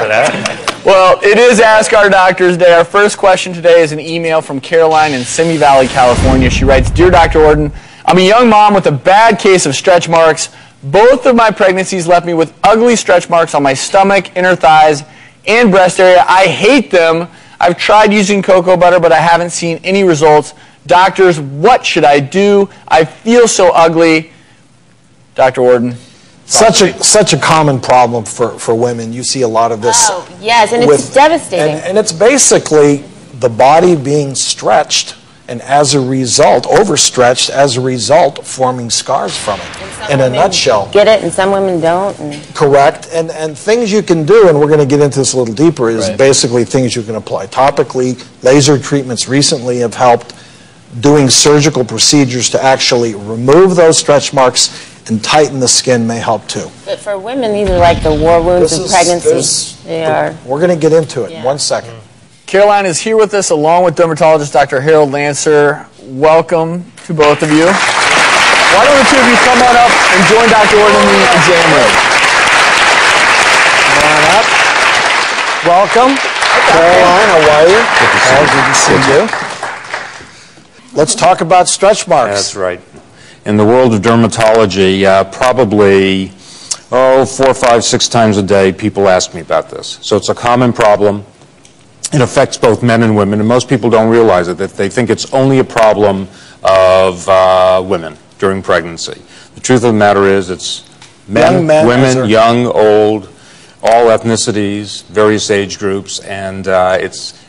for that. Well, it is Ask Our Doctors Day. Our first question today is an email from Caroline in Simi Valley, California. She writes, Dear Dr. Orden, I'm a young mom with a bad case of stretch marks. Both of my pregnancies left me with ugly stretch marks on my stomach, inner thighs, and breast area. I hate them. I've tried using cocoa butter, but I haven't seen any results. Doctors, what should I do? I feel so ugly. Dr. Orden. Such a common problem for women. You see a lot of this. Oh, yes, and it's devastating. And it's basically the body being stretched and as a result, overstretched as a result, forming scars from it. In a nutshell. Get it, and some women don't. Correct. And things you can do, and we're going to get into this a little deeper, is basically things you can apply topically. Laser treatments recently have helped. Doing surgical procedures to actually remove those stretch marks and tighten the skin may help too. But for women, these are like the war wounds of pregnancy. We're going to get into it in 1 second. Caroline is here with us along with dermatologist Dr. Harold Lancer. Welcome to both of you. Why don't the two of you come on up and join Dr. Orden in the exam room? Come on up. Welcome. Caroline, how are you? Good to see you. Let's talk about stretch marks. That's right. In the world of dermatology, probably 4, 5, 6 times a day, people ask me about this. So it's a common problem. It affects both men and women, and most people don't realize it. That they think it's only a problem of women during pregnancy. The truth of the matter is it's men, women, young, old, all ethnicities, various age groups, and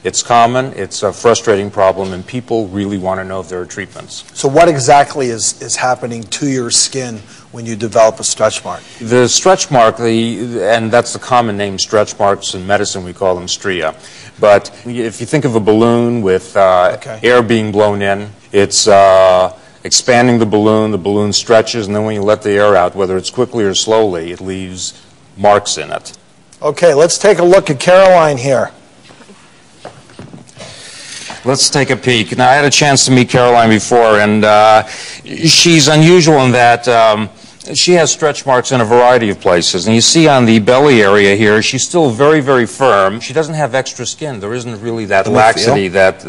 it's common, it's a frustrating problem, and people really want to know if there are treatments. So what exactly is happening to your skin when you develop a stretch mark? The stretch mark, and that's the common name, stretch marks in medicine, we call them stria. But if you think of a balloon with air being blown in, it's expanding the balloon stretches, and then when you let the air out, whether it's quickly or slowly, it leaves marks in it. Okay, let's take a look at Caroline here. Let's take a peek. Now, I had a chance to meet Caroline before, and she's unusual in that she has stretch marks in a variety of places. And you see on the belly area here, she's still very, very firm. She doesn't have extra skin. There isn't really that laxity, that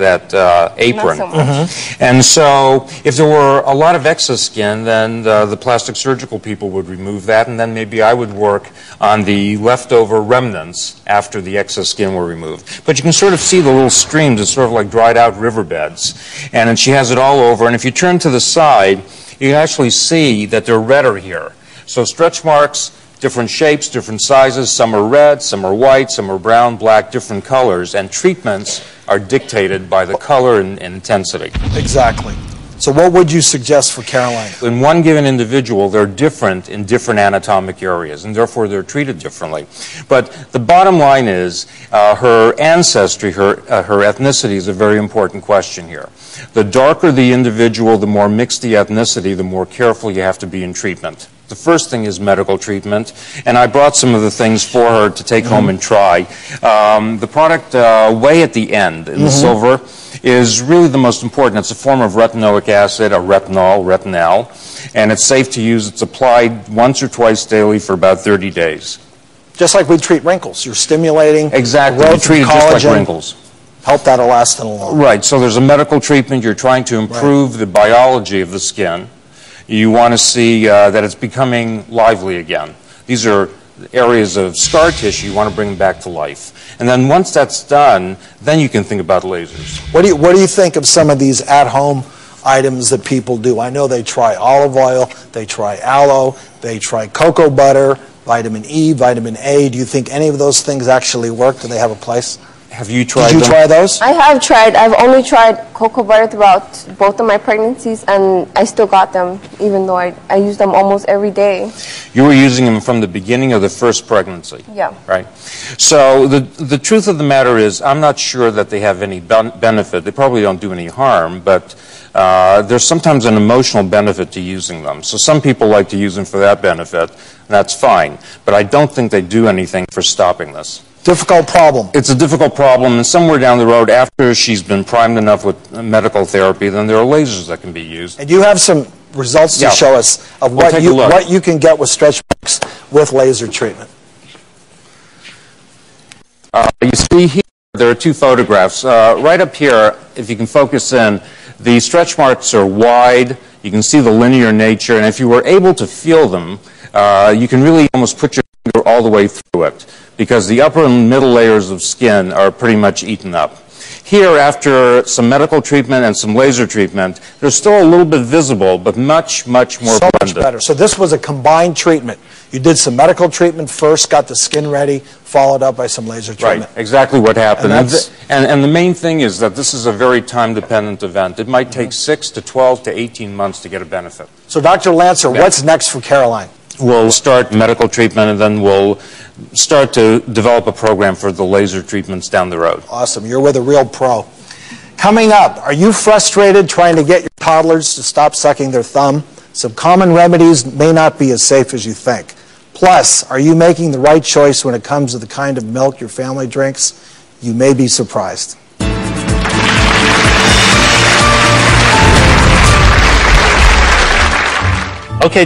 apron. Not so much. And so if there were a lot of excess skin, then the plastic surgical people would remove that, and then maybe I would work on the leftover remnants after the excess skin were removed. But you can sort of see the little streams. It's sort of like dried out riverbeds. And then she has it all over. And if you turn to the side, you can actually see that they're redder here. So stretch marks, different shapes, different sizes. Some are red, some are white, some are brown, black, different colors. And treatments are dictated by the color and intensity. Exactly. So what would you suggest for Caroline? In one given individual, they're different in different anatomic areas, and therefore they're treated differently. But the bottom line is her ancestry, her ethnicity is a very important question here. The darker the individual, the more mixed the ethnicity, the more careful you have to be in treatment. The first thing is medical treatment, and I brought some of the things for her to take home and try. The product way at the end, in the silver, is really the most important. It's a form of retinoic acid, a retinol, and it's safe to use. It's applied once or twice daily for about 30 days. Just like we treat wrinkles. You're stimulating exactly. We treat it just like wrinkles. Help that elastin along. Right. So there's a medical treatment. You're trying to improve the biology of the skin. You want to see that it's becoming lively again. These are areas of scar tissue. You want to bring them back to life. And then once that's done, then you can think about lasers. What do you think of some of these at-home items that people do? I know they try olive oil, they try aloe, they try cocoa butter, vitamin E, vitamin A. Do you think any of those things actually work? Do they have a place? Have you tried them? Did you try those? I have tried. I've only tried cocoa butter throughout both of my pregnancies, and I still got them, even though I use them almost every day. You were using them from the beginning of the first pregnancy? Yeah. Right. So the truth of the matter is, I'm not sure that they have any benefit. They probably don't do any harm, but there's sometimes an emotional benefit to using them. So some people like to use them for that benefit, and that's fine. But I don't think they do anything for stopping this. Difficult problem. It's a difficult problem, and somewhere down the road, after she's been primed enough with medical therapy, then there are lasers that can be used. And you have some results to show us of what you can get with stretch marks with laser treatment. You see here, there are two photographs. Right up here, if you can focus in, the stretch marks are wide. You can see the linear nature, and if you were able to feel them, you can really almost put your finger all the way through it, because the upper and middle layers of skin are pretty much eaten up. Here, after some medical treatment and some laser treatment, they're still a little bit visible, but much, much more so blended. much better. So this was a combined treatment. You did some medical treatment first, got the skin ready, followed up by some laser treatment. Right, exactly what happened. And And the main thing is that this is a very time-dependent event. It might take 6 to 12 to 18 months to get a benefit. So Dr. Lancer, what's next for Caroline? We'll start medical treatment, and then we'll start to develop a program for the laser treatments down the road. Awesome. You're with a real pro. Coming up, are you frustrated trying to get your toddlers to stop sucking their thumb? Some common remedies may not be as safe as you think. Plus, are you making the right choice when it comes to the kind of milk your family drinks? You may be surprised. Okay.